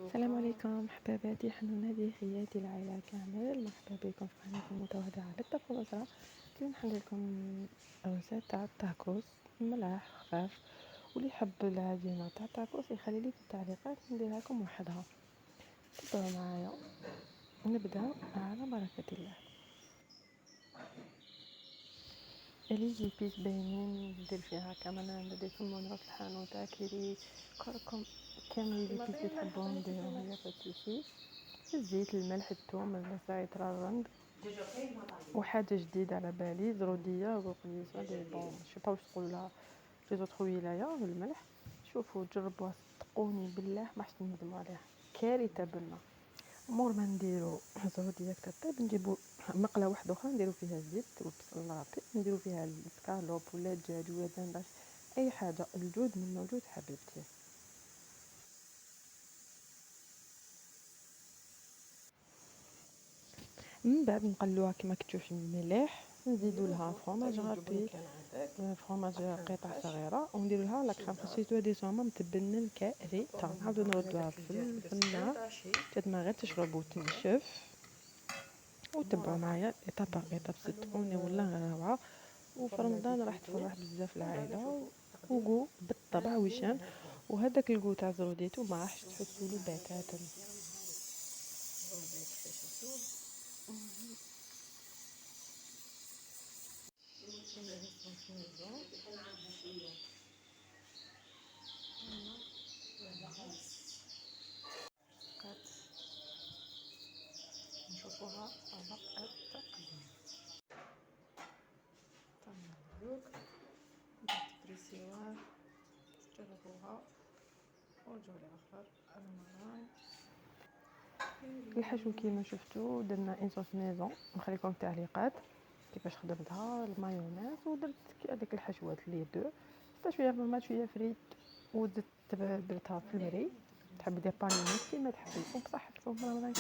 السلام عليكم حباباتي حنوناتي خياتي العائله كامل، مرحبا بكم في قناه المتواضعه على الطبخ والاسره. اليوم ندير لكم رسالة تاع التاكوس ملاح خفاف، واللي يحب العجينه تاع التاكوس يخلي لي في التعليقات نديرها لكم وحدها. تبعوا معايا نبدا على بركه الله. لي زيبيس باينين ندير فيها كمان، ندير كمون في الحانوت كيري كركم كامل لي بيس اللي تحبوهم ديروهم يا فتيشي. الزيت، الملح، الثوم، البصل، الرند. وحاجه جديده على بالي زروديه وقليصه دي بون شي با واش تقول لها لي زوطخ ولايه بالملح. شوفوا جربوها صدقوني بالله ما حش تندموا عليها، كارثه بنا. مور ما نديرو زروديه كطيب نجيبو مقله واحده اخرى نديرو فيها الزيت والبصل الرابي، نديرو فيها السكالوب ولا الدجاج ولا الدندش، اي حاجه الجود من موجود حبيبتي. من بعد نقلوها كما كتشوفي الملح، نزيدوا لها فرomاج رابي، فرomاج قطع صغيره، ونديروا لها لا كريم خاصيتو هذه صومه متبنن كارثه. نعاودو نردوها في النار حتى ما غير تشرب وتنشف. وتبعوا معايا ايطاب باغ ايطاب، صدقوني والله غير روعه. وفي رمضان راح تفرح بزاف العائله. وقو بالطبع وشان، وهذاك القو تاع زروديتو ما راحش تحسوا له بتاتا. نشوفوها طبق التقديم. مبروك تفريسيوها تجربوها ورجعوا لي اخر رمضان. الحشو كيما شفتوا درنا ان صوص ميزون، نخليكم التعليقات كيفاش خدمتها. المايونيز ودرت هذيك الحشوات اللي دو حتى شويه طماط شويه فريت، ودرتها في المري. تحب دير بانيني كيما تحبي، وبصحتكم في رمضان.